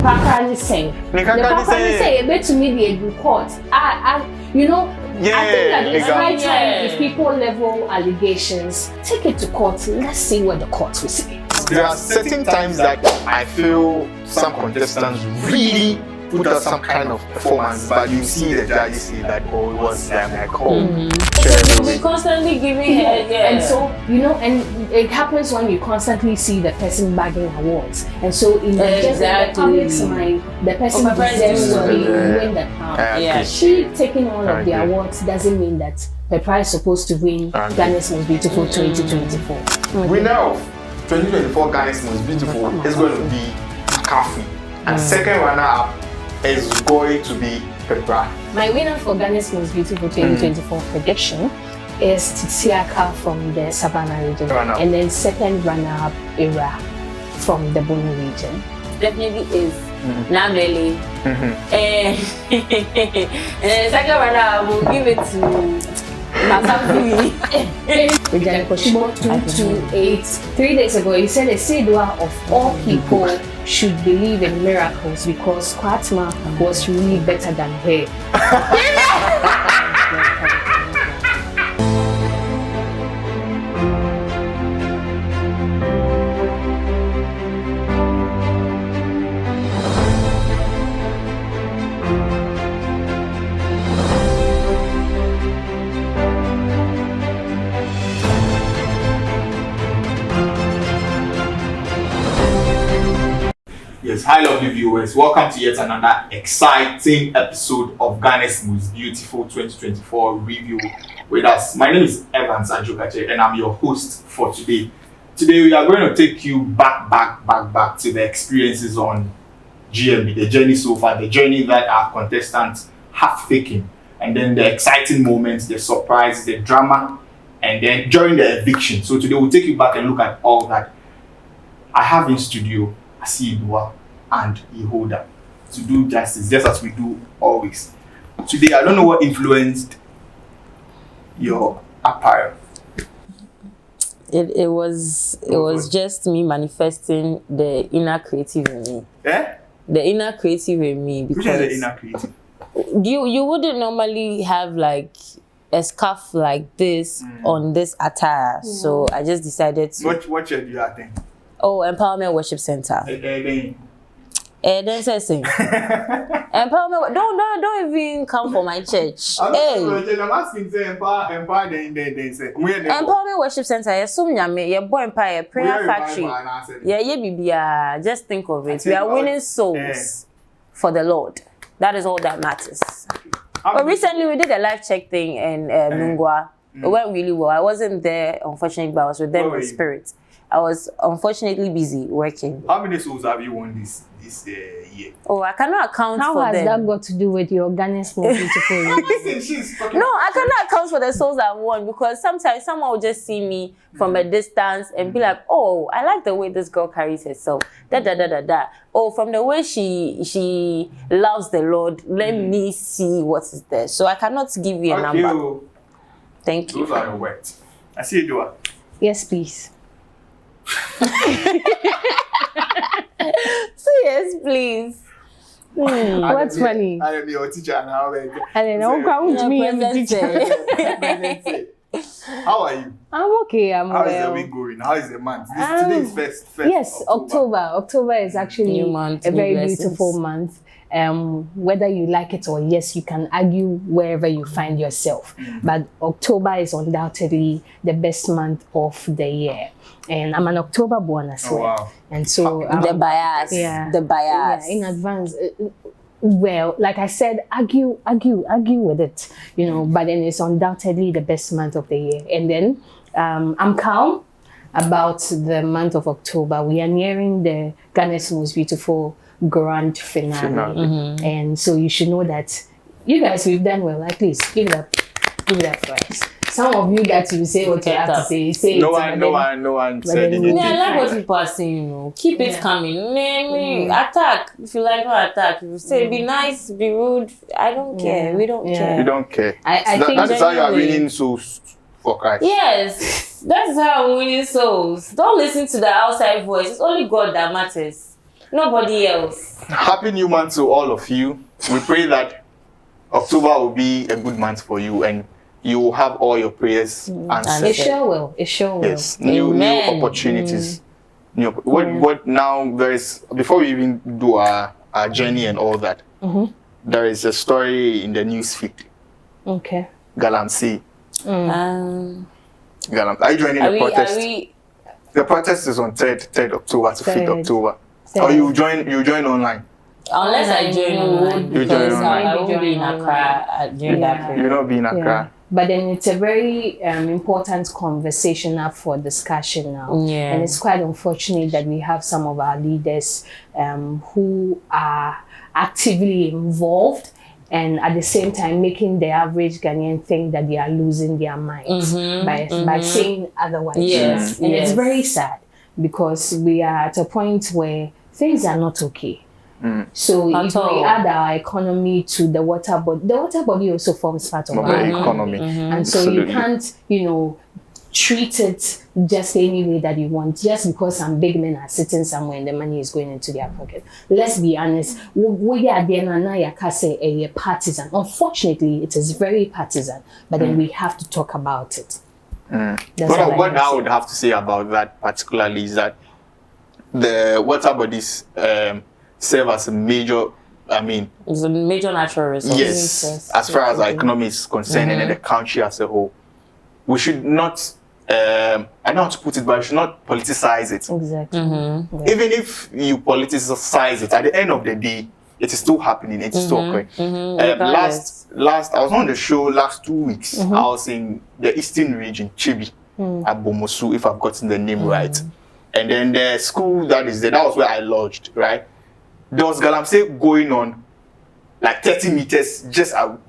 Papa is saying. The Papa is saying, "Bet to me the report." You know. Yeah, I think that it's high exactly. time if people level allegations, take it to court. Let's see what the court will say. There are certain times that I feel some contestants really put out some kind of performance, but you see the judges say that, oh, it was them, like, oh, we constantly giving her, and so, you know, and it happens when you constantly see the person bagging awards, and so in the public's mind, the person deserves to win the crown. She taking all of the awards doesn't mean that Pepra is supposed to win Ghana's Most Beautiful 2024. Winner of 2024 Ghana's Most Beautiful is going to be Kafi, and second runner-up is going to be Pepra. My winner for Ghana's Most Beautiful 2024 prediction is Tsiaka from the Savannah region, and then second runner-up Ira from the Bono region. Definitely is Nameli. And second runner-up will give it to Masafui. 228. 3 days ago, he said a Sedua of all people should believe in miracles because Kwatma was really better than her. Yes, hi lovely viewers, welcome to yet another exciting episode of Ghana's Most Beautiful 2024 review with us. My name is Evans Ajokache and I'm your host for today. Today we are going to take you back to the experiences on GMB, the journey so far, the journey that our contestants have taken, and then the exciting moments, the surprise, the drama, and then during the eviction. So today we'll take you back and look at all that. I have in studio Asidua and Yehoda to do justice, just as we do always. Today, I don't know what influenced your apparel. It was just me manifesting the inner creative in me. Eh? The inner creative in me, because which is the inner creative? You wouldn't normally have like a scarf like this on this attire, so I just decided to. What shirt do you attend? Oh, Empowerment Worship Center. Then say sing. Empowerment. Don't even come for my church. I'm asking say empower then say. Empowerment Worship Center. Yesum nyame, ye boy empire prayer factory. Yeah, bibia. Just think of it. We are winning souls for the Lord. That is all that matters. But recently we did a life check thing in Mungwa. It went really well. I wasn't there, unfortunately, but I was with them in spirit. I was unfortunately busy working. How many souls have you won this year? Oh, I cannot account for them. How has that got to do with your Ghana's Most Beautiful? No, I cannot account for the souls I've won, because sometimes someone will just see me from a distance and be like, oh, I like the way this girl carries herself. Oh, from the way she loves the Lord, let me see what is there. So I cannot give you a number. Thank you. Those are your words. I see you do it. Yes, please. So yes, please. What's funny? I am your teacher and how I don't come with me and teacher. How are you? I'm okay. I'm How well. is the week going? How is the month? Today is first yes, October. October is actually month, a very beautiful month. Whether you like it or yes, you can argue wherever you find yourself. But October is undoubtedly the best month of the year. And I'm an October born as well. Wow. And so the bias. Yeah. The bias. Yeah, in advance. Well, like I said, argue with it, you know, but then it's undoubtedly the best month of the year. And then I'm calm about the month of October. We are nearing the Ghana's Most Beautiful grand finale. And so you should know that you guys, we've done well. At least give it up for us. Some of you guys will say what you have to say. Say no one said anything. Yeah, I like what people are saying, you know. Keep it coming. Attack. If you like, no attack. If you say be nice, be rude, I don't care. We don't care. You don't care. I think that is how you are winning souls for Christ. Yes, that's how I'm winning souls. Don't listen to the outside voice. It's only God that matters. Nobody else. Happy New Month to all of you. We pray that October will be a good month for you and you will have all your prayers answered. It sure will. It sure will. Yes, new opportunities. What now? There is, before we even do our journey and all that. There is a story in the news feed. Okay. Galamsey. Are you joining the protest? The protest is on 3rd October to 5th October. Or you join online? Unless I join online, because I will be in Accra during that period. You'll not be in Accra. But then it's a very important conversation up for discussion now. Yeah. And it's quite unfortunate that we have some of our leaders who are actively involved and at the same time making the average Ghanaian think that they are losing their minds by saying otherwise. Yes. And it's very sad because we are at a point where things are not okay. So if we add our economy to the water body also forms part of our economy. And so you can't, treat it just any way that you want, just because some big men are sitting somewhere and the money is going into their pocket. Let's be honest, we are a partisan. Unfortunately, it is very partisan, but then we have to talk about it. What I would have to say about that particularly is that the water bodies serve as a major, it's a major natural resource. Yes, as far as our economy is concerned and the country as a whole. We should not, I don't know how to put it, but we should not politicize it. Exactly. Even if you politicize it, at the end of the day, it is still happening, it is still occurring. Last, I was on the show last 2 weeks. I was in the eastern region, Chibi, at Bomosu, if I've gotten the name right. And then the school that is there, that was where I lodged, right? There was Galamsey going on like 30 meters just from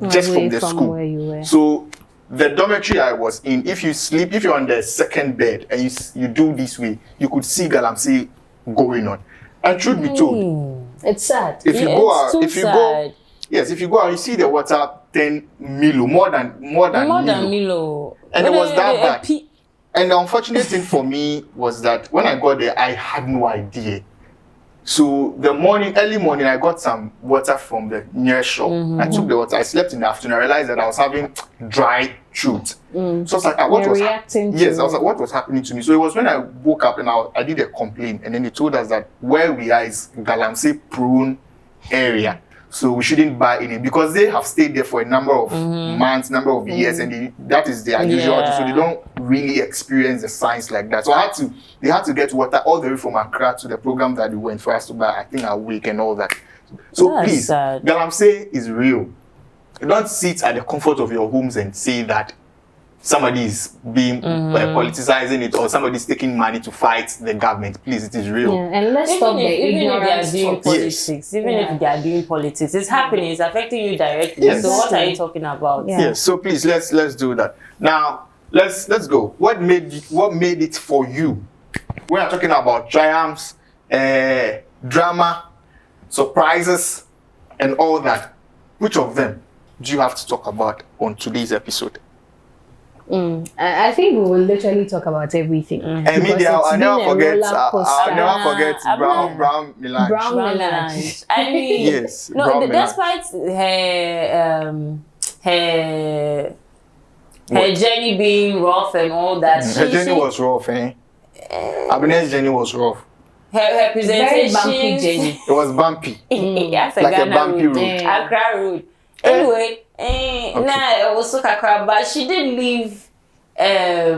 the school. Where you were. So the dormitory I was in, if you're on the second bed and you do this way, you could see Galamsey going on. And truth be told, it's sad. If you go out, you see the water 10 milo, more than milo. And it was that bad. And the unfortunate thing for me was that when I got there, I had no idea. So early morning, I got some water from the near shop. I took the water. I slept in the afternoon. I realized that I was having dry throat. So I was like, what was happening to me? So it was when I woke up and I did a complaint. And then they told us that where we are is Galamsey prone area. So we shouldn't buy any because they have stayed there for a number of months, number of years, and that is their usual. So they don't really experience the science like that. So they had to get water all the way from Accra to the program that we went for us to buy, I think, a week and all that. So that's please, Galamsey is real. Don't sit at the comfort of your homes and say that somebody is being politicizing it or somebody is taking money to fight the government. Please, it is real. And let's stop the ignorance. Even if they are doing politics, it's happening. It's affecting you directly. Yes. So what are you talking about? Yes. So please, let's do that. Now, let's go. What made it for you? We are talking about triumphs, drama, surprises, and all that. Which of them do you have to talk about on today's episode? I think we will literally talk about everything. And I'll never forget brown melange. Brown melange. I mean, yes. No, despite her journey being rough and all that. Her journey was rough, Abine's journey was rough. Her presentation. Very bumpy journey. It was bumpy. Yes, like a bumpy road. Accra road. Anyway, nah, it was so Accra, but she did leave a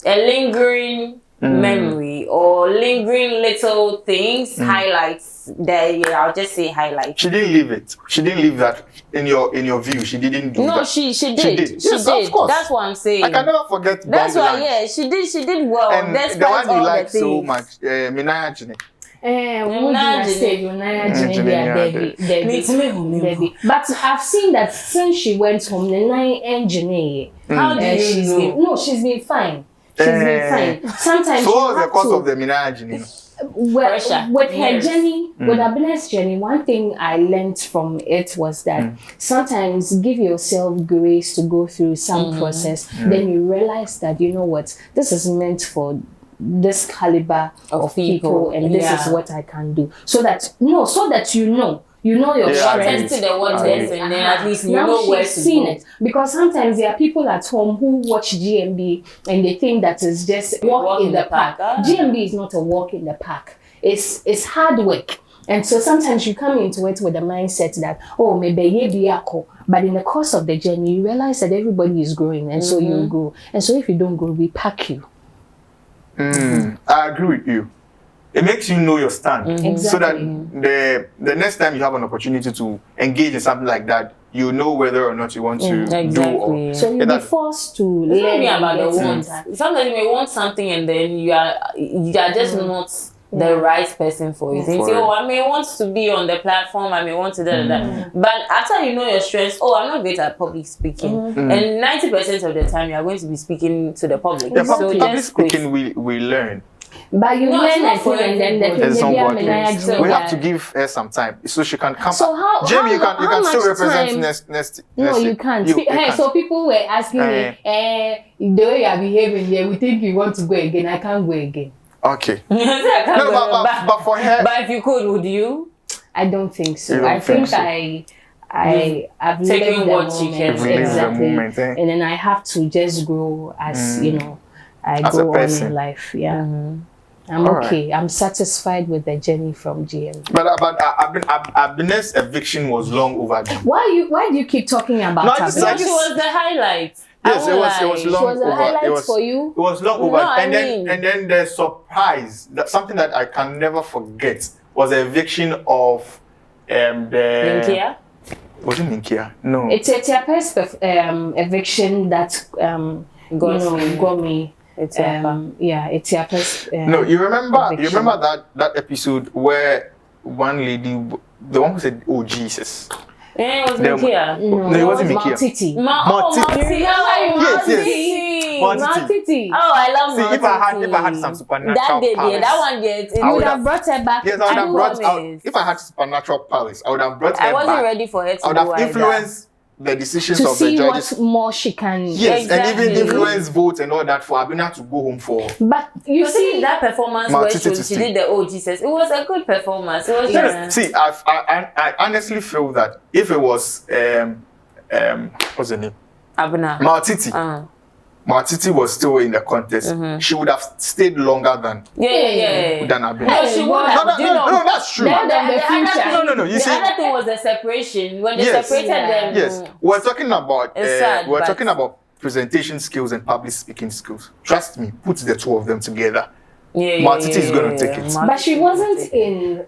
lingering memory or lingering little things, highlights. I'll just say highlights. She didn't leave it. She didn't leave that in your view. She didn't do that. No, she did. She yes, did. Of course. That's what I'm saying. I can never forget. That's why, yeah, she did well. And despite the one you all like the so much, Minaya Jine. But I've seen that since she went home, the night engineer. How do you know? No, she's been fine. She's been fine. Sometimes. So what was the cause of the Minaya Jine? With her journey, with Abine's journey, one thing I learned from it was that sometimes give yourself grace to go through some process. Then you realize that, you know what, this is meant for this caliber of people, and this is what I can do. So that you know your strength. Test to the waters, and then at least you now know where to seen go. it. Because sometimes there are people at home who watch GMB and they think that is just walk in the park. GMB is not a walk in the park. It's hard work. And so sometimes you come into it with the mindset that, oh, maybe but in the course of the journey, you realize that everybody is growing, and so you grow. And so if you don't grow, we pack you. I agree with you. It makes you know your stand, Exactly. so that the next time you have an opportunity to engage in something like that, you know whether or not you want to do. Or, so you'll be forced to learn about the wants. Sometimes you may want something, and then you are just not the right person for it. You say, oh, I may want to be on the platform, I may want to that. But after you know your strengths, oh, I'm not great at public speaking. And 90% of the time, you are going to be speaking to the public. Yeah, so public speaking, we learn. But you learn and then we have to give her some time so she can come. So how, Jamie, you how can still represent time? next. No, you can't. So people were asking me, the way you are behaving here, we think you want to go again. I can't go again. Okay. but for her. But if you could, would you? I don't think so. I think I've taken what you can. Exactly. And then I have to just grow as I go on in life. Yeah. I'm okay. Right. I'm satisfied with the journey from GM. But Abinet's eviction was long overdue. Why do you keep talking about it? She was the highlight. Yes, it was long over. She was a highlight for you. It was long over. And then the surprise, something that I can never forget, was the eviction of Minkia? Was it Minkia? No. It's a Tiapa's eviction that got me. It's Tiapa's. No, you remember that episode where one lady, the one who said, "Oh Jesus." Yeah, it was Minkia. No, it wasn't Minkia. Maltiti. Maltiti. Oh, I love Maltiti. See, if I had some supernatural powers, that one did. You would have brought her back. Yes, I would have brought out. If I had supernatural powers, I would have brought her back. I wasn't ready for her to I would have influenced the decisions to of the judges. See what more she can. Yes, exactly. And even influence votes and all that for Abina to go home for. But you see that performance where she did the oh Jesus, it was a good performance. It was just... See, I honestly feel that if it was what's the name? Abina. Maltiti. Maltiti was still in the contest. She would have stayed longer than Abina. No, she would have. No, that's true. No. You see, the other thing was the separation. When they separated them. Yes, we're talking about presentation skills and public speaking skills. Trust me, put the two of them together. Maltiti is going to take it. But she wasn't in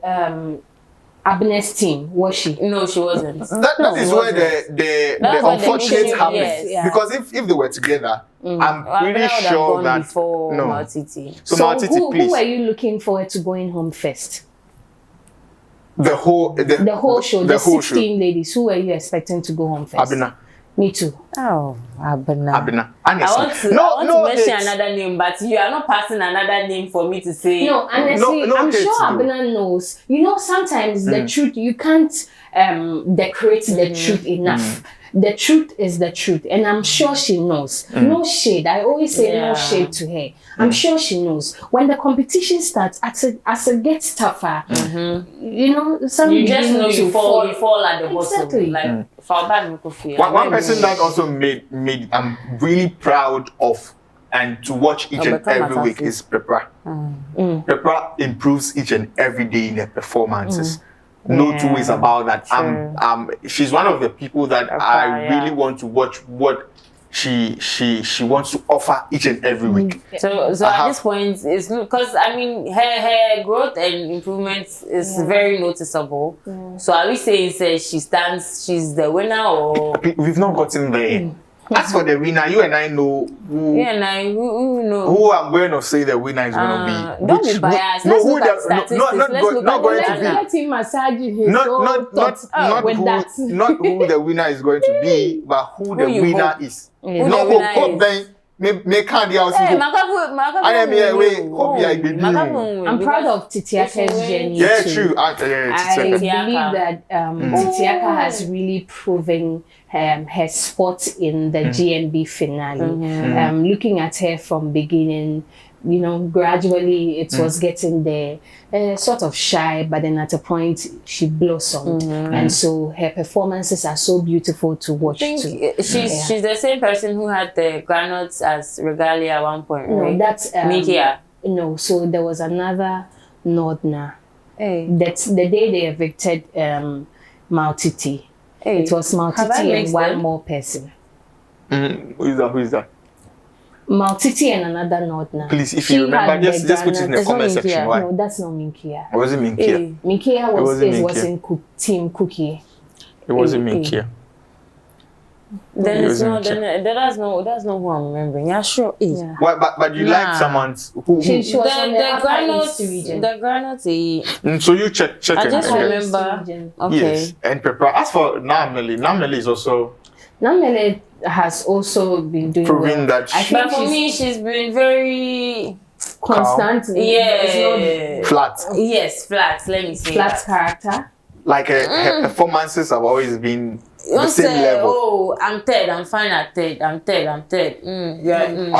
Abner's team, was she? No, she wasn't. That is where the unfortunate happens. Because if they were together, I'm pretty sure that no. Maltiti. So Maltiti, please. Who were you looking forward to going home first? The whole show. The 16 ladies. Who were you expecting to go home first? Abina. Me too. Oh, Abina. Honestly. I want to mention another name, but you are not passing another name for me to say. No, honestly, I'm sure Abina knows. You know, sometimes the truth, you can't decorate the truth enough. The truth is the truth, and I'm sure she knows. No shade. I always say no shade to her. I'm sure she knows. When the competition starts, as it gets tougher, you just know you fall at the bottom. Exactly. One person that also made I'm really proud of and to watch each and every week is Pepra. Pepra improves each and every day in her performances. No two ways about that. She's one of the people that I really want to watch what she wants to offer each and every week. So at this point, it's because her growth and improvements is very noticeable. So are we saying she's the winner, or we've not gotten there? As for the winner, you and I know who. Who I'm going to say the winner is going to be. Don't be biased. Let's look at statistics. Not who the winner is going to be, but who the winner is. I'm proud of Titiaka's journey. Yeah, true. I believe that Titiaka has really proven her spot in the GMB finale. Looking at her from beginning, you know, gradually it was getting there, sort of shy, but then at a point she blossomed. And so her performances are so beautiful to watch too. She's the same person who had the granules as regalia at one point, right? No, that's Mikia. No, so there was another Nordna. Hey. That's the day they evicted Maltiti. Hey. It was Maltiti and one more person. Who is that? Maltiti and another Nordna. Please, if you remember, just put it in the comment section. Why? No, that's not Minkia. It wasn't Minkia. Hey. Minkia was in Team Cookie. It wasn't Minkia. Then it's not. Then that's not who I'm remembering. Yeah, sure. Yeah. Why? But you like someone who? She was on The Upper granules. East region. The granules. So you check. I just and remember. Okay. Yes, and Pepper. As for Nameli is also. Namele has also been doing proving well. that. But for me, she's been very constant. Yeah. Flat. Yes, flat. Let me say Flat character. Like her performances have always been the same level. Oh, I'm third. I'm fine at third. I'm third.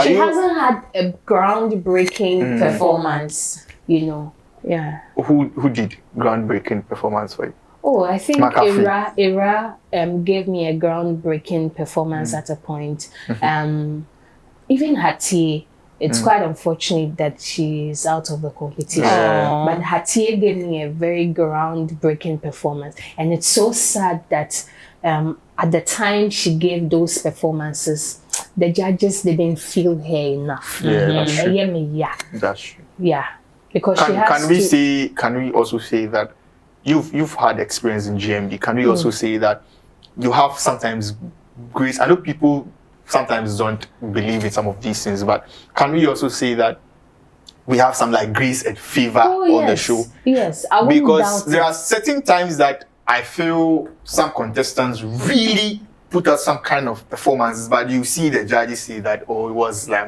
She hasn't had a groundbreaking performance, you know. Yeah. Who did groundbreaking performance for you? Oh, I think McAfee. Ira gave me a groundbreaking performance at a point. Even Hatie, it's quite unfortunate that she's out of the competition. But Hatie gave me a very groundbreaking performance. And it's so sad that at the time she gave those performances, the judges didn't feel her enough. Yeah, that's true. Yeah. That's true. Yeah. Because she has can we also say that you've had experience in GMB? Can we also say that you have sometimes grace? I know people sometimes don't believe in some of these things, but can we also say that we have some like grace and favor on the show? Yes, I wouldn't because doubt there it. are certain times that I feel some contestants really put out some kind of performances, but you see the judges say that, oh, it was like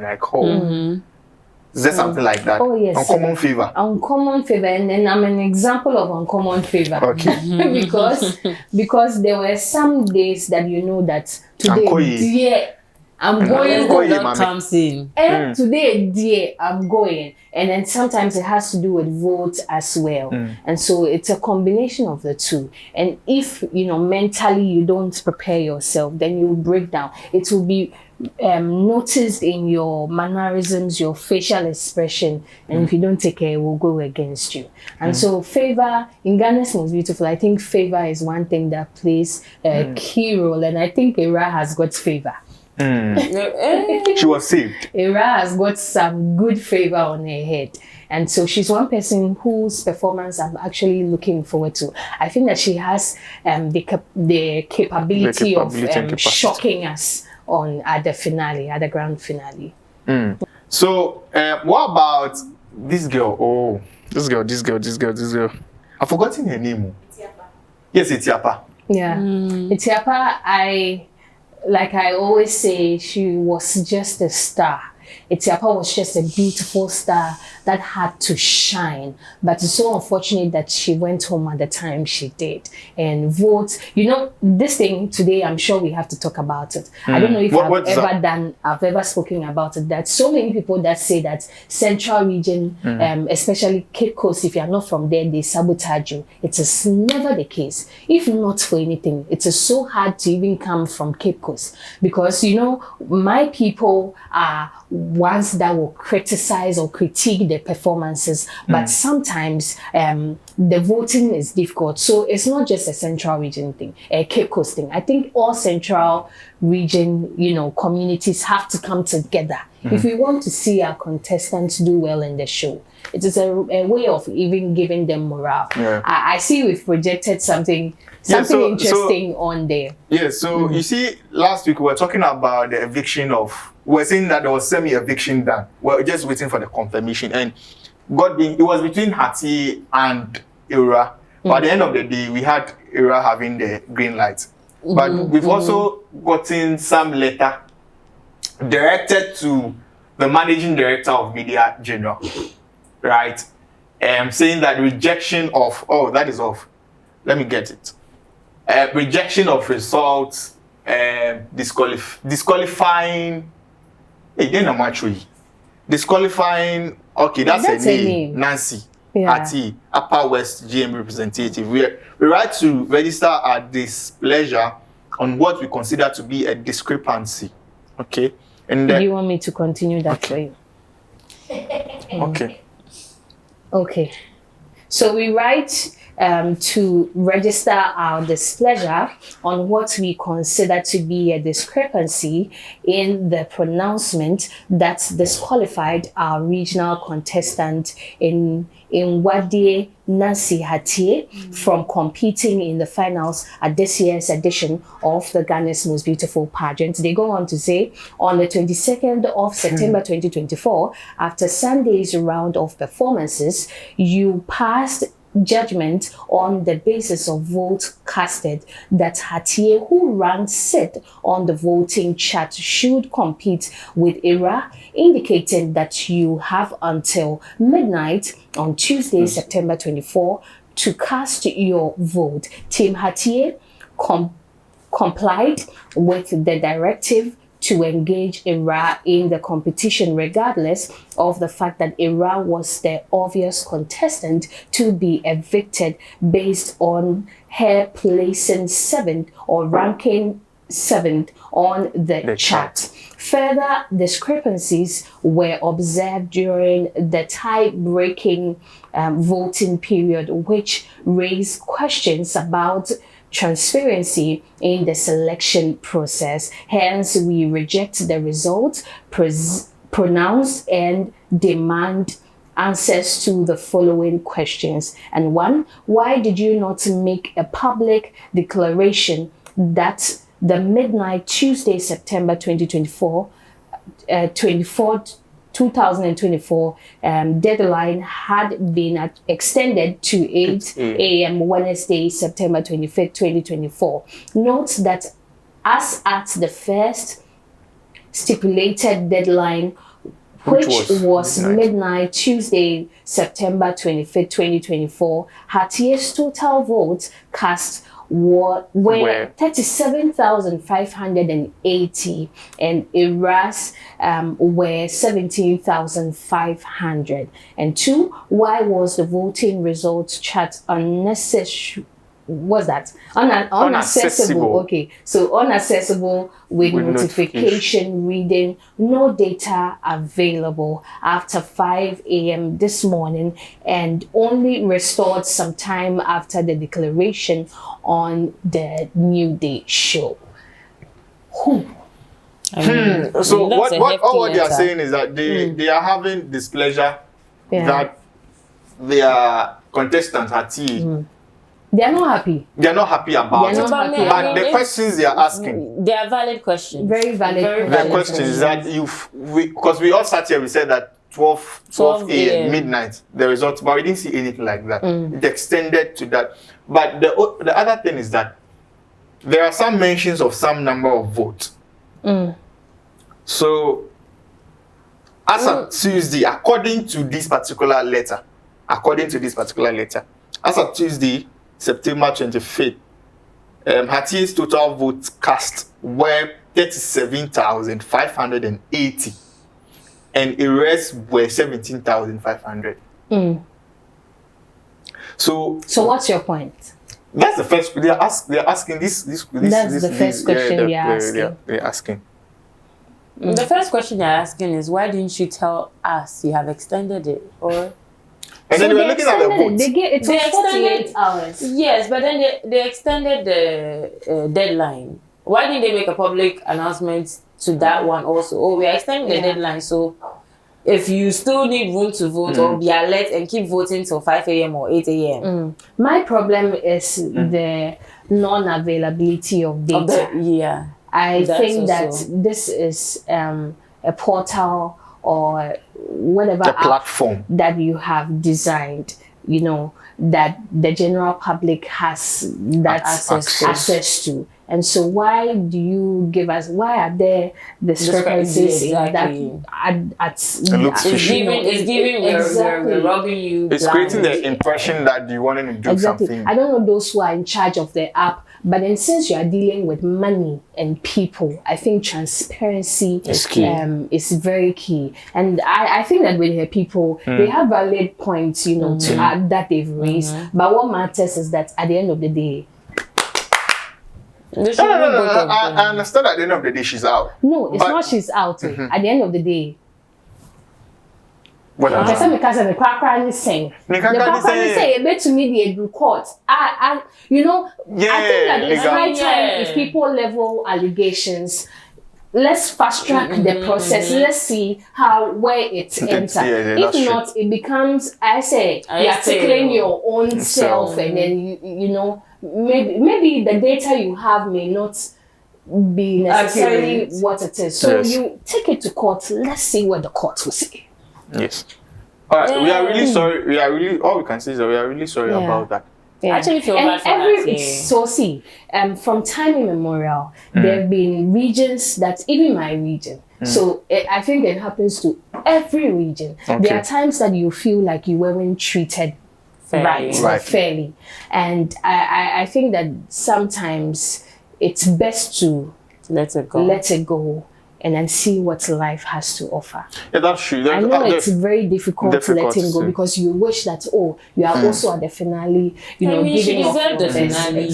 is there something like that? Oh, yes. Uncommon favor. Uncommon favor, and then I'm an example of uncommon favor. Okay. because there were some days that you know that today, I'm going. The Lord comes in. And today, dear, I'm going. And then sometimes it has to do with votes as well. And so it's a combination of the two. And if, you know, mentally you don't prepare yourself, then you will break down. It will be noticed in your mannerisms, your facial expression. And if you don't take care, it will go against you. And so favor, in Ghana's Most Beautiful, I think favor is one thing that plays a key role. And I think Ira has got favor. She was saved. Ira has got some good favor on her head. And so she's one person whose performance I'm actually looking forward to. I think that she has the capability of shocking us at the finale, at the grand finale. So, what about this girl? Oh, this girl. I've forgotten her name. Itiapa. Yes, Itiapa. Yeah. Itiapa, like I always say, she was just a star. Itiapa was just a beautiful star that had to shine. But it's so unfortunate that she went home at the time she did. And votes, you know, this thing today, I'm sure we have to talk about it. I don't know if I've ever spoken about it. That so many people that say that Central Region, especially Cape Coast, if you are not from there, they sabotage you. It is never the case. If not for anything, it is so hard to even come from Cape Coast. Because, you know, my people are ones that will criticize or critique the performances, but sometimes the voting is difficult. So it's not just a Central Region thing, a Cape Coast thing. I think all Central Region, you know, communities have to come together if we want to see our contestants do well in the show. It is a way of even giving them morale. I see we've projected something interesting on there. Yeah, so you see, last week we were talking about the eviction of, we're saying that there was semi-eviction done. We're just waiting for the confirmation. And it was between Hatie and Ira. But at the end of the day, we had Ira having the green light. But we've also gotten some letter directed to the managing director of Media General, right? Saying that rejection of, let me get it. Rejection of results, disqualifying. disqualifying. Okay, that's That's a a name. name. Nancy. Yeah. Ati, Upper West GM representative. We write to register our displeasure on what we consider to be a discrepancy. Okay. And Do you want me to continue that for you? Okay. Okay. So we write to register our displeasure on what we consider to be a discrepancy in the pronouncement that disqualified our regional contestant in Wadie Nancy Hatie from competing in the finals at this year's edition of the Ghana's Most Beautiful pageant. They go on to say, on the 22nd of September 2024, after Sunday's round of performances, you passed judgment on the basis of votes casted that Hatie, who ranked 6th on the voting chart, should compete with Era, indicating that you have until midnight on Tuesday, September 24, to cast your vote. Team Hatie complied with the directive to engage Era in the competition, regardless of the fact that Era was the obvious contestant to be evicted based on her placing 7th or ranking 7th on the chart. Further discrepancies were observed during the tie-breaking voting period, which raised questions about transparency in the selection process. Hence, we reject the results pronounced and demand answers to the following questions. And 1, why did you not make a public declaration that the midnight Tuesday, September 2024, 2024 deadline had been extended to 8 a.m. Wednesday, September 25th, 2024. Note that as at the first stipulated deadline, which was midnight Tuesday, September 25th, 2024, Hatie's total votes cast were 37,580 and Era's were 17,500. And 2, why was the voting results chart unnecessary? What's that? Unaccessible. Okay, so unaccessible with notification reading no data available after 5 a.m. this morning and only restored sometime after the declaration on the New Day show. So what they are saying is that they are having displeasure that their contestants Hatie. They are not happy. They are not happy about it. But the questions they are asking, they are valid questions. Very valid. The questions that because we all sat here, we said that 12 a.m. midnight the results, but we didn't see anything like that. It extended to that. But the other thing is that there are some mentions of some number of votes. So as of Tuesday, according to this particular letter, as of Tuesday, September 25th, Hatie's total votes cast were 37,580 and Era's were 17,500. So what's your point? That's the first. They're asking this. That's the first question they're asking. The first question they're asking is, why didn't you tell us you have extended it? Or and then they were looking at the votes. It was 48 hours. Yes, but then they extended the deadline. Why didn't they make a public announcement to that one also? Oh, we are extending the deadline, so if you still need room to vote, or be alert and keep voting till 5 a.m. or 8 a.m. My problem is the non-availability of data. I think that this is a portal or whatever platform that you have designed, that the general public has that access to. And so why do you give us, why are there discrepancies exactly. it looks fishy. It's giving we're robbing you. It's creating the impression that you wanted to do something. I don't know those who are in charge of the app, but then since you are dealing with money and people, I think transparency is very key. And I think that with her people, they have valid points, to add that they've raised. But what matters is that at the end of the day, no. I understand at the end of the day she's out. No, it's not she's out. At the end of the day. What else? The cracker saying to me the court. I think that it's high time if people level allegations. Let's fast track the process. Let's see where it ends up. If not, it becomes, you're tickling your own self, and then maybe the data you have may not be necessarily what it is. So you take it to court. Let's see what the court will say. Yes. All right. We are really sorry. All we can say is that we are really sorry about that. Yeah. I actually feel bad for that. So from time immemorial, there have been regions that, even my region, so I think it happens to every region. Okay. There are times that you feel like you weren't treated fairly. And I think that sometimes it's best to let it go and then see what life has to offer. Yeah, that's true. I know it's very difficult to let him go because you wish that, you are also at the finale, giving off the finale.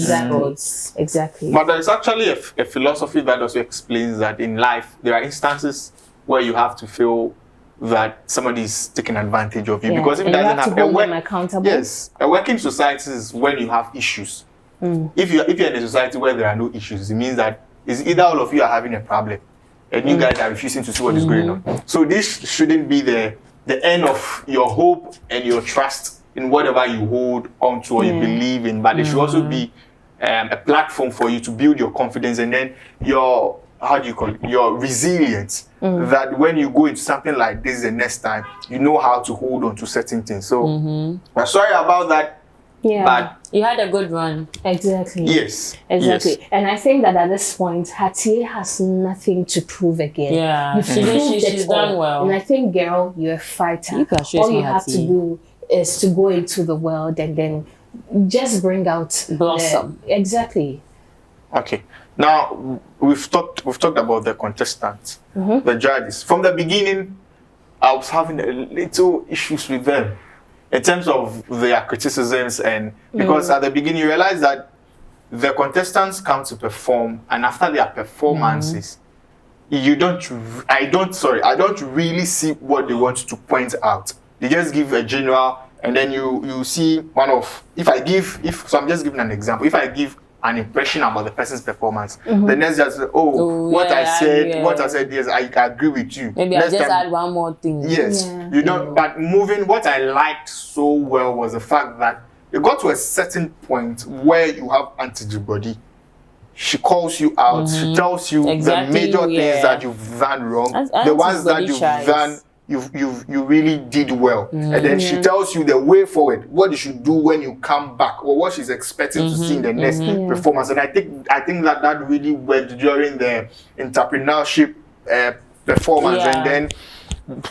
Exactly. But there's actually a philosophy that also explains that in life, there are instances where you have to feel that somebody is taking advantage of you. Because if it doesn't have hold them accountable. Yes, a working society is when you have issues. If you're in a society where there are no issues, it means that it's either all of you are having a problem and you guys are refusing to see what is going on. So this shouldn't be the end of your hope and your trust in whatever you hold onto or you believe in, but it should also be a platform for you to build your confidence and then your your resilience, that when you go into something like this the next time, you know how to hold on to certain things. So we're sorry about that. Yeah. But you had a good run. Exactly. Yes. Exactly. Yes. And I think that at this point, Hatie has nothing to prove again. Yeah. She's done well. And I think, girl, you're a fighter. All you have to do is to go into the world and then just bring out blossom. Exactly. Okay. Now we've talked about the contestants, the judges. From the beginning, I was having a little issues with them in terms of their criticisms, and because at the beginning you realize that the contestants come to perform, and after their performances, I don't really see what they want to point out. They just give a general, and then you see I'm just giving an example. If I give an impression about the person's performance, the next just what I said, yes, I agree with you. Maybe I just add one more thing. Yes, you don't. But what I liked so well was the fact that it got to a certain point where you have antibody. She calls you out. She tells you the major things that you've done wrong, the ones that you've done. You really did well, and then she tells you the way forward, what you should do when you come back, or what she's expecting to see in the next performance. And I think that really worked during the entrepreneurship performance, and then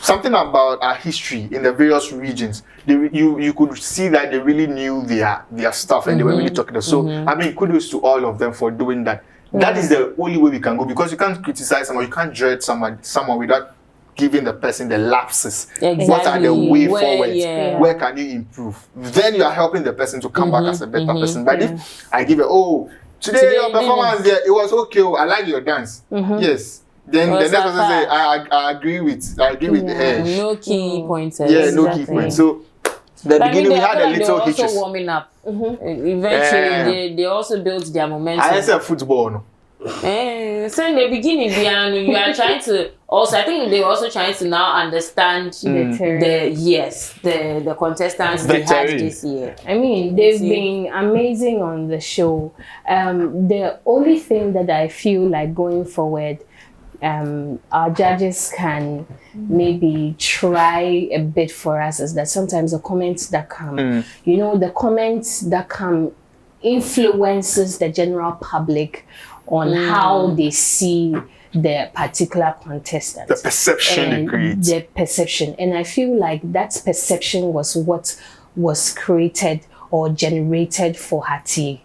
something about our history in the various regions. You could see that they really knew their stuff, and they were really talking. So I mean, kudos to all of them for doing that. That is the only way we can go, because you can't criticize someone, you can't judge someone without giving the person the lapses. Exactly. What are the way forward? Where can you improve? Then you are helping the person to come back as a better person. But if I give today your performance there, it was okay. I like your dance. Yes. Then the next person say, I agree with no key points. Yeah, no key points. So the beginning we had a little hitches. Also warming up. Eventually, they also built their momentum. I said football. No? So in the beginning, you are trying to also. I think they were also trying to now understand the contestants they had this year. I mean, they've been amazing on the show. The only thing that I feel like going forward, our judges can maybe try a bit for us is that sometimes the comments that come, the comments that come influences the general public on how they see the particular contestant. The perception it creates. The perception. And I feel like that perception was what was created or generated for her tea.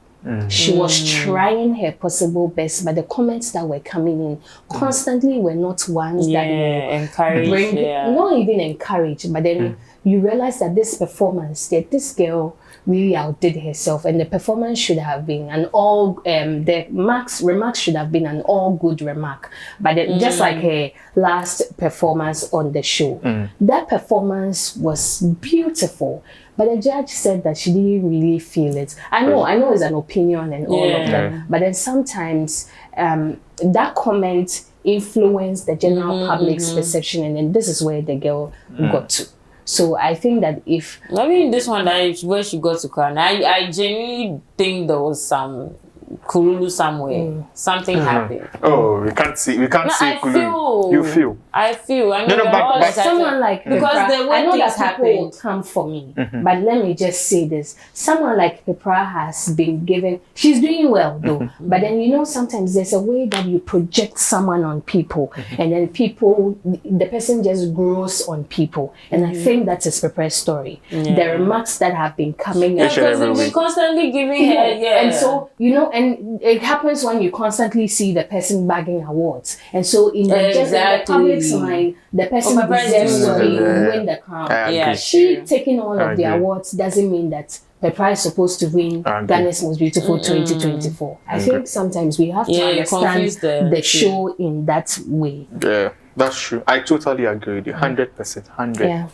She was trying her possible best, but the comments that were coming in constantly were not ones that encourage, not even encourage, but then you realize that this performance, that this girl really outdid herself, and the performance should have been an all the remarks should have been an all good remark, but just like her last performance on the show, that performance was beautiful. But the judge said that she didn't really feel it. I know it's an opinion and all of that. But then sometimes that comment influenced the general public's perception, and then this is where the girl got to. So I think that if... I mean, this one, where she got to crown, I genuinely think there was some Kululu somewhere. Something happened. Oh, we can't see Kululu. You feel? I feel. I mean, but someone like because the way I know things that people happened come for me, but let me just say this: someone like Pepra has been given. She's doing well though, but then you know sometimes there's a way that you project someone on people, and then the person just grows on people, and I think that is Pepra's story. The remarks that have been coming, because they've been constantly giving her, and so you know. And it happens when you constantly see the person bagging awards. And so in the public's mind, the person deserves to win the crown. She taking all of the awards doesn't mean that Pepra is supposed to win Ghana's Most Beautiful 2024. I think sometimes we have to understand the show in that way. Yeah, that's true. I totally agree with you. 100%. 100. Yeah.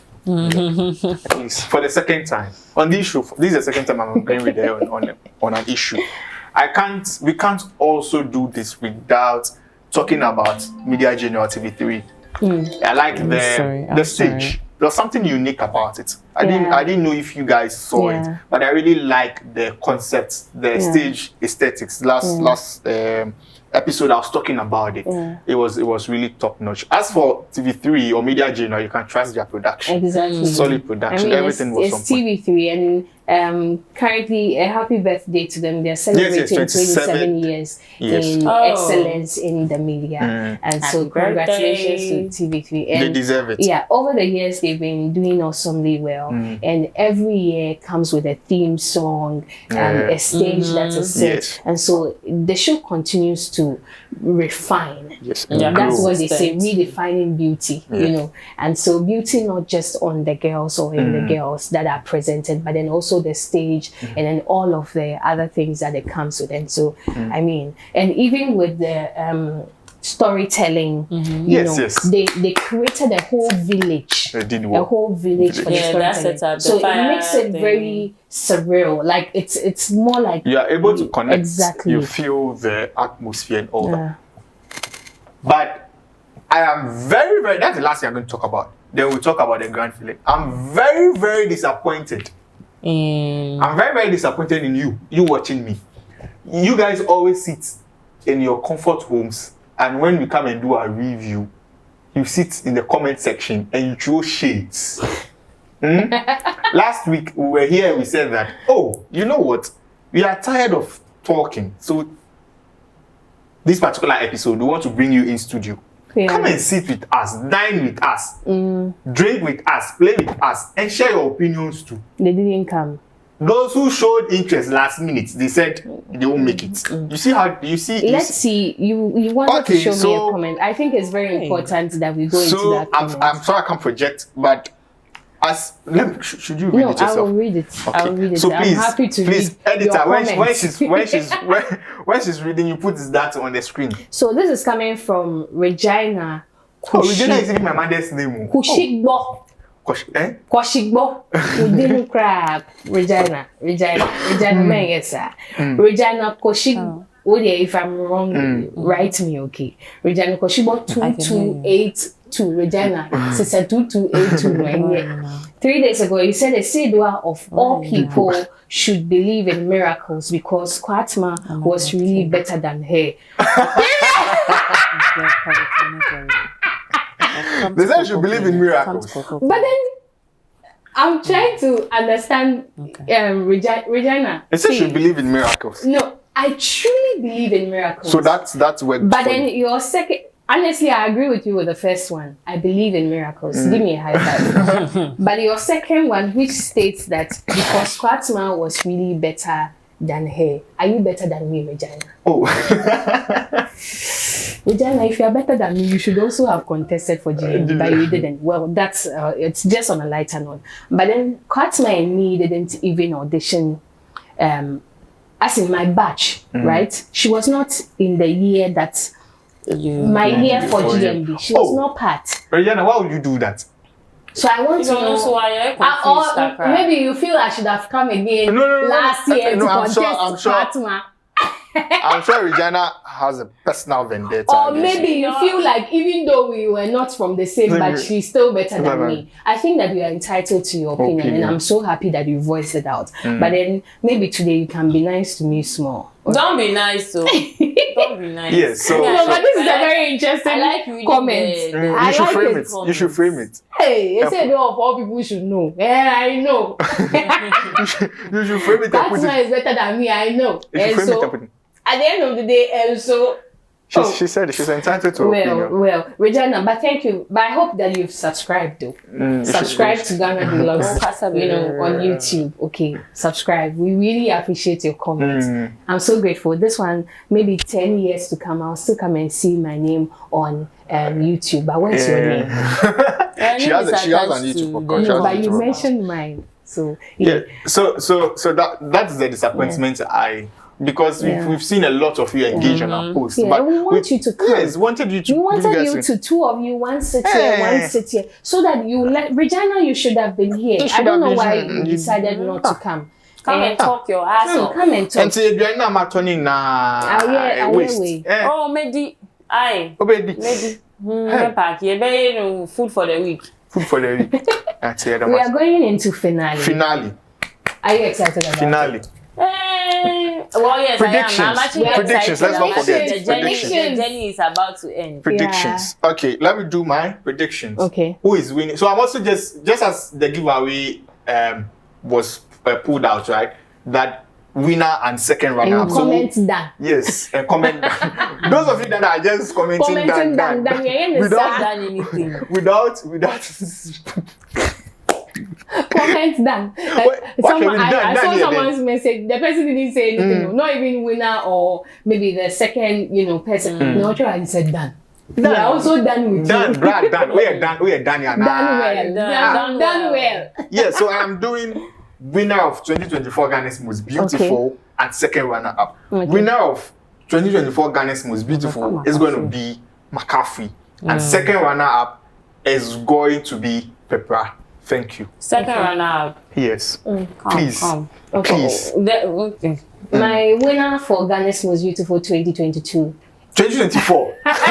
At least for the second time. On the issue, this is the second time I'm agreeing with her on an issue. We can't also do this without talking about Media General TV3. I like the stage. There's something unique about it. I didn't know if you guys saw it, but I really like the concept, the stage aesthetics. Last episode I was talking about it. It was really top notch. As for TV3 or Media General, you can trust their production. Exactly. Solid production. Everything was on point. It's TV3 and currently a happy birthday to them. They're celebrating 27 years in excellence in the media. And so congratulations to TV3. And they deserve it. Yeah, over the years they've been doing awesomely well. And every year comes with a theme song and a stage that is set. And so the show continues to refine. That's what they say, redefining beauty, you know. And so beauty not just on the girls or in the girls that are presented, but then also the stage and then all of the other things that it comes with. And so I mean, and even with the storytelling, you know, they created a whole village, for the storytelling. So it makes it very surreal. Like it's more like you are able to connect. Exactly. You feel the atmosphere and all that. But I am very, very. That's the last thing I'm going to talk about. Then we'll talk about the grand finale. I'm very, very disappointed. I'm very, very disappointed in you watching me. You guys always sit in your comfort homes, and when we come and do a review, you sit in the comment section and you throw shades. Last week we were here, we said that, oh, you know what? We are tired of talking. So this particular episode, we want to bring you in studio. Come and sit with us, dine with us, drink with us, play with us, and share your opinions too. They didn't come. Those who showed interest last minute, they said they won't make it. You see how you see? Let's see. You wanted to show me a comment. I think it's very important that we go into that comment. I'm sorry I can't project, but should you read it yourself? I will read it. Okay. I will read it. So I'm happy to read editor, your when she's reading, you put that on the screen. So this is coming from Regina. Regina is even my mother's name. Kushigbo. Kwashigbo. Udinu crab. Regina. Mengesa. Regina Koshigbo. If I'm wrong, write me, okay. Regina Koshigbo 2282. Regina. Sister 2282. 3 days ago, you said a Sedua of all people should believe in miracles because Kwatma was really better than her. They said you believe in miracles. But then I'm trying to understand Regina. They said you believe in miracles. No, I truly believe in miracles. So that's where. But then your second, honestly, I agree with you with the first one. I believe in miracles. Give me a high five. But your second one, which states that because Kwatima was really better than her, are you better than me, Regina? Oh. Regina, if you are better than me, you should also have contested for GMB, but you didn't. Well, that's it's just on a lighter note. But then Kwatima and me didn't even audition. As in my batch, right? She was not in the year that my year for GMB. She was not part. Regina, why would you do that? So I want to know. So or maybe you feel I should have come again last year to contest Fatima. I'm sure Regina has a personal vendetta. Or maybe you feel like even though we were not from the same batch, she's still better than me. I think that you are entitled to your opinion, and I'm so happy that you voiced it out. But then maybe today you can be nice to me small. Don't be nice, so don't be nice. Yes, so but this is a very interesting comment. You should frame it. You should frame it. Hey, you said all people should know. Yeah, I know. you should frame it. Fatima is better than me. I know. You should frame it. At the end of the day, so she said she's entitled to opinion. Well, Regina, but thank you. But I hope that you've subscribed though. Subscribe to Ghana Deluxe, on YouTube. Okay, subscribe. We really appreciate your comments. I'm so grateful. This one, maybe 10 years to come, I'll still come and see my name on YouTube. But what's your name? She has an YouTube account. No, but you mentioned mine. So So that's the disappointment because we've seen a lot of you engage on our posts. Yeah, but we want you to come. Yes, wanted you to. We wanted you to, two of you, one sit here, one sit here, so that you let Regina. You should have been here. I don't know why you decided not to come. Come and talk your ass off. Come and talk. And say you're not mattoning na waste. Oh, Medi, aye. Medi. Pack you food for the week. Food for the week. We are going into finale. Are you excited about finale? Well, yes, predictions. I am. I'm actually predictions. excited. Let's not forget. The journey is about to end. Predictions. Yeah. Okay, let me do my predictions. Okay. Who is winning? So I'm also just as the giveaway was pulled out, right? That winner and second runner. And comment down. Yes, comment down. Those of you that are just commenting down. Without. Comments done. I saw someone's message. The person didn't say anything. Not even winner or maybe the second, person. No, I said done. We are also done with you. Done. We are done. We are done. Done well. Yeah. So I am doing winner of 2024 Ghana's Most Beautiful and second runner up. Okay. Winner of 2024 Ghana's Most Beautiful is going to be McCaffrey, and second runner up is going to be Pepra. Thank you. Second runner up. Yes. Please. Please. Okay. My winner for Ghana's Most Beautiful 2022. 2024. That's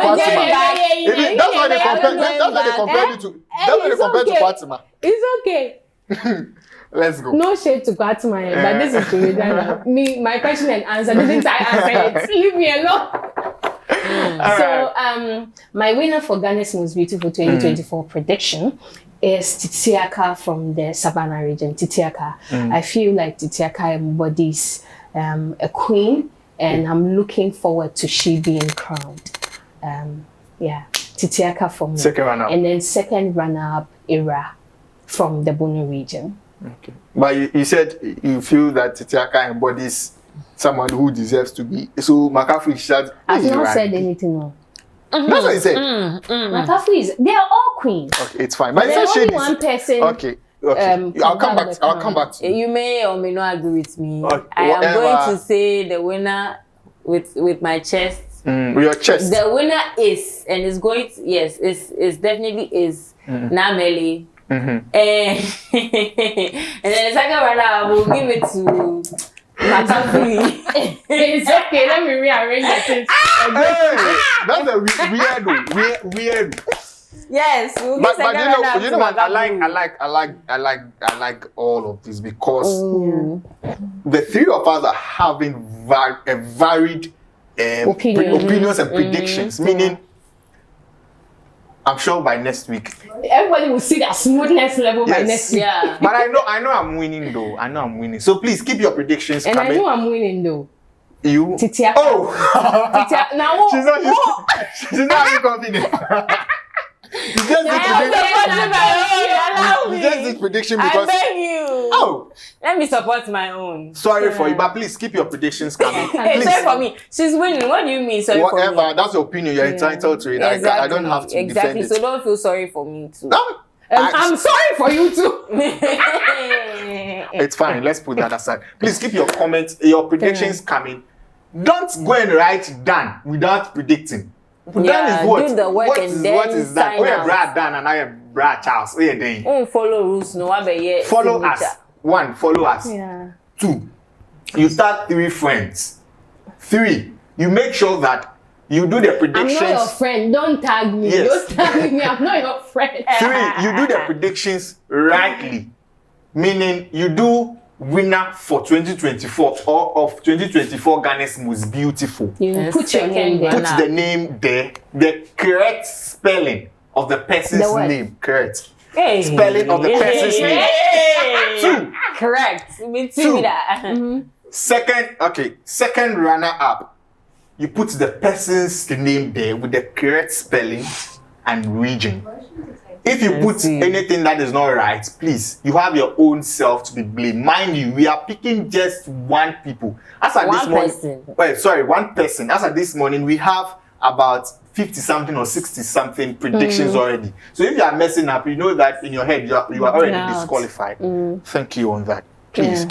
why they compared you to. That's why they compared to Fatima. It's okay. Let's go. No shade to Fatima, but this is to Regina. Me, my question and answer. Didn't I answer it? Leave me alone. So, my winner for Ghana's Most Beautiful 2024 prediction is Titiaka from the Savannah region. Titiaka. I feel like Titiaka embodies a queen, and I'm looking forward to she being crowned. Titiaka from second runner-up. And then second runner-up, Ira from the Bono region. Okay. But you said you feel that Titiaka embodies someone who deserves to be. So McCaffrey should. I've not said anything wrong. That's what you said. McCaffrey is. They are all queens. Okay, it's fine. But there's only one person. Okay. I'll come back to you. You may or may not agree with me. I am going to say the winner with my chest. With your chest. The winner is, and is going to, is definitely is Nameli. And then the second runner, I will give it to McCaffrey. It's okay, let me rearrange the things. That's a weird. Yes, we'll but you know what? I like all of this because the three of us are having varied opinions and predictions. Meaning, I'm sure by next week. Everybody will see that smoothness level by next week. Yeah. But I know I'm winning though. I know I'm winning. So please keep your predictions And coming. I know I'm winning though. You? Titia. Oh! Titia. Now she's not even confident. You just did this prediction because. I beg you. Oh! Let me support my own. Sorry for you, but please keep your predictions coming. Hey, Please. sorry for me. She's winning. What do you mean? Sorry for me. Whatever, that's your opinion. You're entitled to it. Exactly. I don't have to defend it. So don't feel sorry for me too. No, I'm sorry for you too. it's fine. Let's put that aside. Please keep your comments, your predictions coming. Don't go and write done without predicting. Yeah, Done is what? do the work What and is then what is that? sign Oh, yeah, out. Brad Dan and I am Brad Charles. Oh, yeah, then. Follow rules. No, I bet yeah. Follow us. 1, follow us. Yeah. 2, you start 3 friends. 3, you make sure that you do the predictions. I'm not your friend. Don't tag me. Yes. Don't tag me. I'm not your friend. 3, you do the predictions rightly. Meaning you do winner for 2024 or of 2024 Ghana's most beautiful. You put your name there. Put the name there, the correct spelling of the person's The what? name. Correct. Hey. Spelling of the person's name. Hey. 2, Correct. Me too. Two. That. second runner up. You put the person's name there with the correct spelling and region. If you put anything that is not right, please, you have your own self to be blamed. Mind you, we are picking just one people. As at this morning, one person. As at this morning, we have about 50-something or 60-something predictions already. So if you are messing up, you know that in your head you are already disqualified. Thank you on that. Please.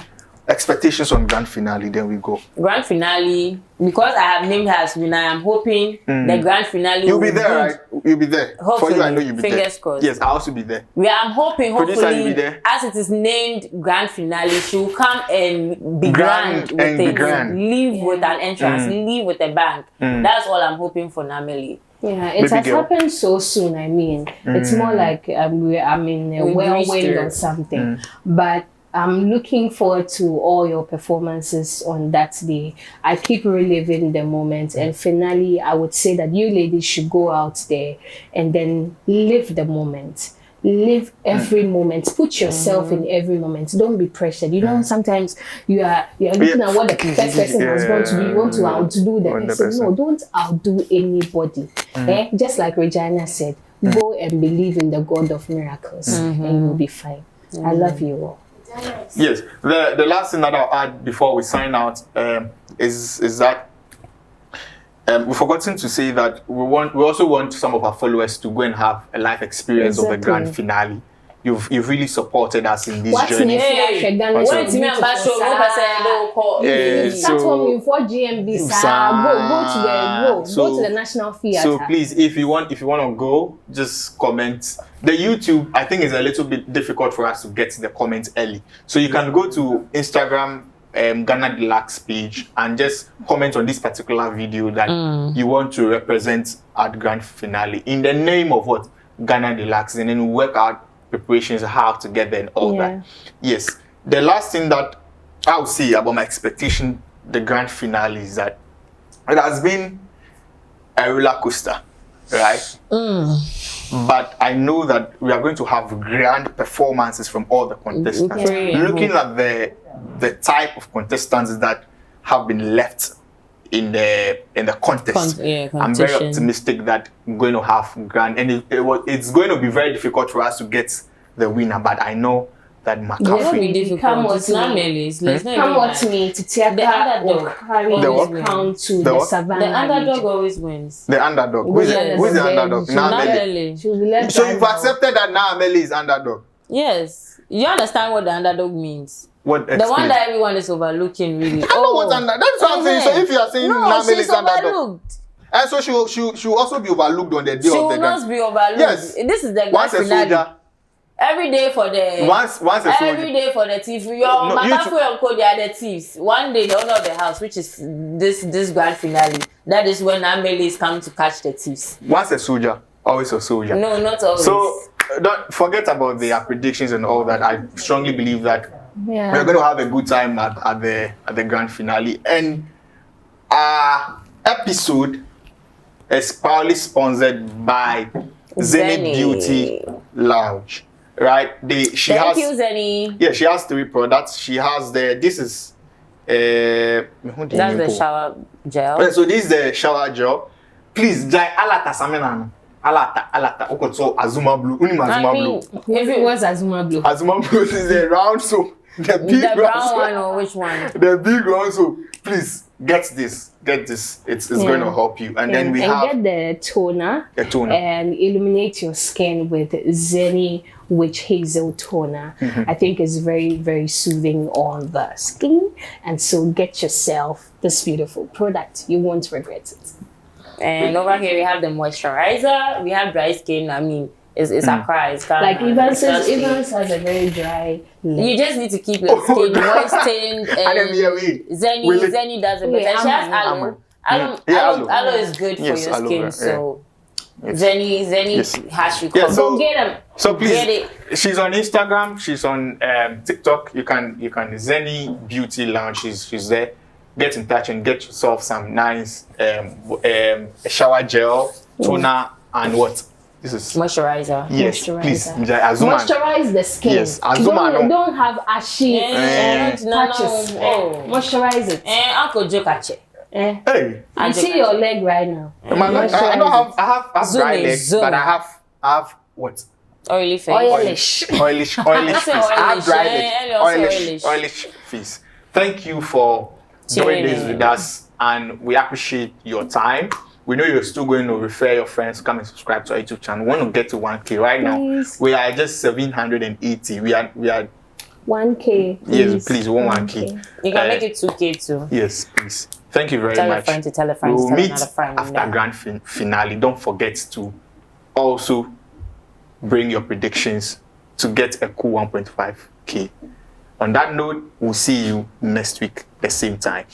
Expectations on grand finale, then we go. Grand finale, because I have named her as winner, I'm hoping the grand finale You'll be will be there, good. right? You'll be there. Hopefully. For you, I know you'll be there. Fingers crossed. Yes, I'll also be there. I'm hoping, Producer, you'll be hopefully, there. as it is named grand finale, she will come and be grand with and be it. grand. Leave with an entrance, leave with a bang. That's all I'm hoping for Namely. Yeah, it has happened so soon. I mean, it's more like I'm in a whirlwind or something. But I'm looking forward to all your performances on that day. I keep reliving the moment, and finally, I would say that you ladies should go out there and then live the moment. Live every moment. Put yourself in every moment. Don't be pressured. You know, sometimes you are looking at what the first person has going to do. You want to outdo the person. No, don't outdo anybody. Just like Regina said, go and believe in the God of miracles, and you'll be fine. I love you all. Yes. The last thing that I'll add before we sign out is that we've forgotten to say that we also want some of our followers to go and have a life experience of the grand finale. You've really supported us in this journey. For GMB, go to the National Theatre. So please, if you want to go, just comment. The YouTube, I think, is a little bit difficult for us to get the comments early. So you can go to Instagram, Ghana Deluxe page, and just comment on this particular video that you want to represent at grand finale in the name of what? Ghana Deluxe, and then work out preparations, how to get there and all that. Yes. The last thing that I would say about my expectation, the grand finale, is that it has been a roller coaster, right? But I know that we are going to have grand performances from all the contestants. Looking at the type of contestants that have been left in the contest, I'm very optimistic that we're going to have grand, and it's going to be very difficult for us to get the winner. But I know that McCaffrey. Come with me to take the underdog. Count to the savannah. The underdog always wins. The underdog. Who's the underdog? Namely. So you've accepted that Namely is underdog. Yes. You understand what the underdog means? What the one that everyone is overlooking, really. I know what's underdog. That's what I'm saying. So if you are saying Namely is underdog, and so she will also be overlooked on the day of the She will not be overlooked. Yes. This is the grand finale. Every day for the every day for the thief. Your Makafu and Cody are the thieves. One day the owner of the house, which is this grand finale, that is when Namely is coming to catch the thieves. Once a soldier, always a soldier. No, not always. So don't forget about their predictions and all that. I strongly believe that we're going to have a good time at the grand finale. And our episode is proudly sponsored by Zenny Beauty Lounge. Right? Thank you, Zenny. Yeah, she has 3 products. She has this is that's the shower gel. So this is the shower gel. Please, jai alata samena. Alata. Okay, so Azuma Blue. Azuma Blue. If it was Azuma Blue. Azuma Blue is a round soap. The brown one or which one? The big round soap. Please get this. It's going to help you. And then we have get the toner. The toner. And illuminate your skin with Zenny Witch Hazel toner. I think it's very, very soothing on the skin. And so get yourself this beautiful product. You won't regret it. And over here we have the moisturizer. We have dry skin. I mean, it's a cry. It's kind like Evans has a very dry lip. You just need to keep your skin moistened. And Zenny does it. But she has aloe. Aloe is good for your skin. So Zenny has you covered. So get them. So please, she's on Instagram. She's on TikTok. You can Zenny Beauty Lounge. She's there. Get in touch and get yourself some nice shower gel, toner, and what? This is moisturizer. Yes, moisturizer. Please. Moisturize the skin. Yes, Azuma. Don't have ashy patches. Moisturize it. Uncle Jokache. Hey, you see your leg right now. I don't have dry legs, but I have what? Oily face. Oilish face. I have dry legs. Oilish face. Thank you for doing this with us, and we appreciate your time. We know you're still going to refer your friends, come and subscribe to our YouTube channel. We want to get to 1K right now. We are just 780. We are 1K. Yes, please, 1K. You can make it 2K too. Yes, please. Thank you very much. Tell a friend. We'll meet after grand finale. Don't forget to also bring your predictions to get a cool 1.5K. On that note, we'll see you next week, the same time.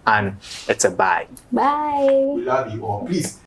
And it's a bye. Bye. We love you all. Please.